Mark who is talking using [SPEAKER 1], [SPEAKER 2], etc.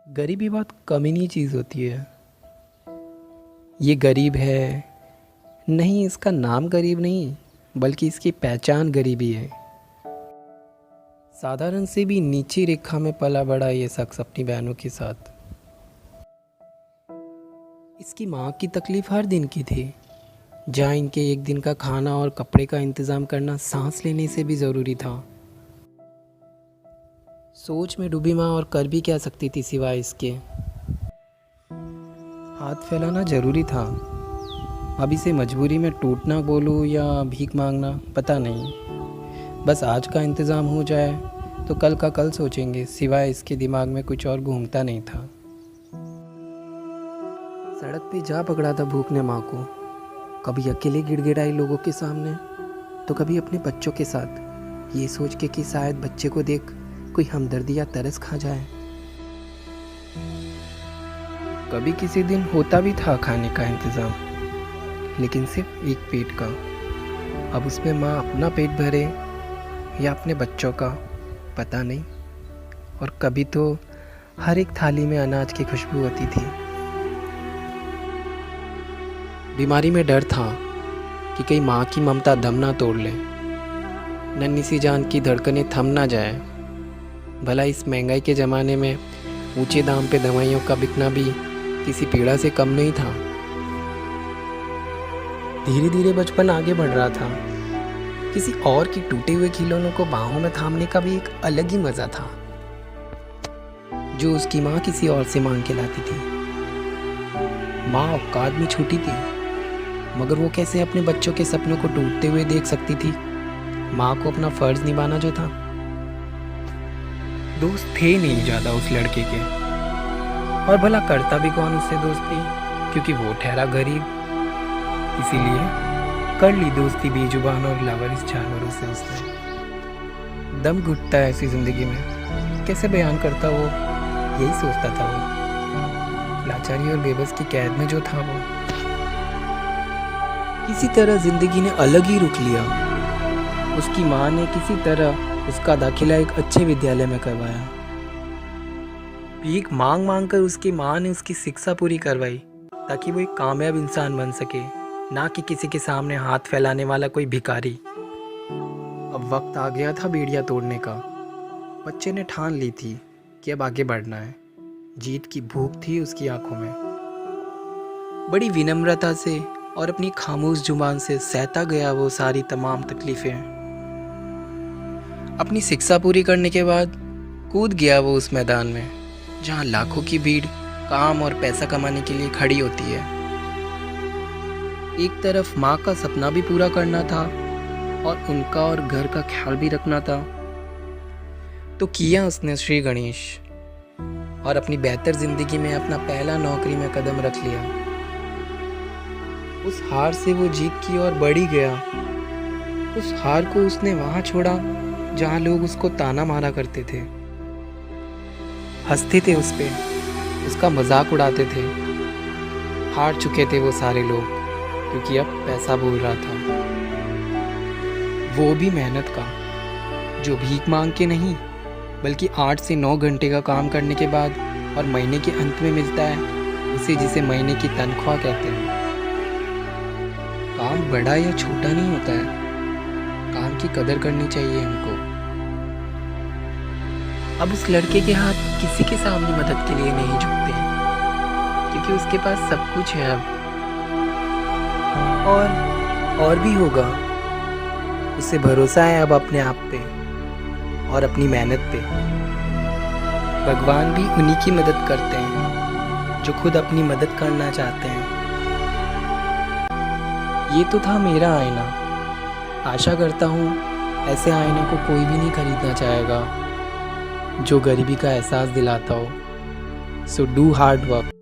[SPEAKER 1] गरीबी बहुत कमीनी चीज़ होती है। ये गरीब है नहीं, इसका नाम गरीब नहीं बल्कि इसकी पहचान गरीबी है। साधारण से भी नीची रेखा में पला बड़ा ये शख्स अपनी बहनों के साथ। इसकी माँ की तकलीफ़ हर दिन की थी, जहाँ इनके एक दिन का खाना और कपड़े का इंतज़ाम करना सांस लेने से भी ज़रूरी था। सोच में डूबी माँ और कर भी क्या सकती थी सिवाय इसके। हाथ फैलाना ज़रूरी था। अब इसे मजबूरी में टूटना बोलूँ या भीख मांगना पता नहीं। बस आज का इंतज़ाम हो जाए तो कल का कल सोचेंगे, सिवाय इसके दिमाग में कुछ और घूमता नहीं था। सड़क पे जा पकड़ा था भूख ने माँ को, कभी अकेले गिड़गिड़ाई लोगों के सामने तो कभी अपने बच्चों के साथ, ये सोच के कि शायद बच्चे को देख कोई हमदर्दी या तरस खा जाए। कभी किसी दिन होता भी था खाने का इंतज़ाम, लेकिन सिर्फ एक पेट का। अब उसमें माँ अपना पेट भरे या अपने बच्चों का पता नहीं। और कभी तो हर एक थाली में अनाज की खुशबू होती थी। बीमारी में डर था कि कहीं माँ की ममता दम ना तोड़ ले, नन्ही सी जान की धड़कनें थम ना जाए। भला इस महंगाई के ज़माने में ऊंचे दाम पे दवाइयों का बिकना भी किसी पीड़ा से कम नहीं था। धीरे धीरे बचपन आगे बढ़ रहा था। किसी और की टूटे हुए खिलौनों को बाहों में थामने का भी एक अलग ही मज़ा था, जो उसकी माँ किसी और से मांग के लाती थी। माँ औकात में छूटी थी, मगर वो कैसे अपने बच्चों के सपनों को टूटते हुए देख सकती थी। माँ को अपना फ़र्ज़ निभाना जो था। दोस्त थे नहीं ज़्यादा उस लड़के के, और भला करता भी कौन उससे दोस्ती, क्योंकि वो ठहरा गरीब। इसीलिए कर ली दोस्ती बेजुबान और लावारिस जानवरों से उसने। दम घुटता है ऐसी ज़िंदगी में, कैसे बयान करता वो, यही सोचता था वो। लाचारी और बेबस की कैद में जो था वो, किसी तरह ज़िंदगी ने अलग ही रुख लिया। उसकी माँ ने किसी तरह उसका दाखिला एक अच्छे विद्यालय में करवाया। भीख मांग मांग कर उसकी माँ ने उसकी शिक्षा पूरी करवाई, ताकि वो एक कामयाब इंसान बन सके, ना कि किसी के सामने हाथ फैलाने वाला कोई भिखारी। अब वक्त आ गया था बेड़ियाँ तोड़ने का। बच्चे ने ठान ली थी कि अब आगे बढ़ना है। जीत की भूख थी उसकी आंखों में। बड़ी विनम्रता से और अपनी खामोश जुबान से सहता गया वो सारी तमाम तकलीफ़ें। अपनी शिक्षा पूरी करने के बाद कूद गया वो उस मैदान में, जहाँ लाखों की भीड़ काम और पैसा कमाने के लिए खड़ी होती है। एक तरफ माँ का सपना भी पूरा करना था और उनका और घर का ख्याल भी रखना था। तो किया उसने श्री गणेश, और अपनी बेहतर जिंदगी में अपना पहला नौकरी में कदम रख लिया। उस हार से वो जीत की ओर बढ़ी गया। उस हार को उसने वहाँ छोड़ा जहाँ लोग उसको ताना मारा करते थे, हंसते थे उस पे, उसका मजाक उड़ाते थे। हार चुके थे वो सारे लोग, क्योंकि अब पैसा बोल रहा था। वो भी मेहनत का, जो भीख मांग के नहीं बल्कि 8 से 9 घंटे का काम करने के बाद और महीने के अंत में मिलता है उसे, जिसे महीने की तनख्वाह कहते हैं। काम बड़ा या छोटा नहीं होता है, काम की कदर करनी चाहिए हमको। अब उस लड़के के हाथ किसी के सामने मदद के लिए नहीं झुकते, क्योंकि उसके पास सब कुछ है अब, और भी होगा। उसे भरोसा है अब अपने आप पे और अपनी मेहनत पे। भगवान भी उन्हीं की मदद करते हैं जो खुद अपनी मदद करना चाहते हैं। ये तो था मेरा आईना। आशा करता हूँ ऐसे आईने को कोई भी नहीं खरीदना चाहेगा। जो गरीबी का एहसास दिलाता हो। So do hard work.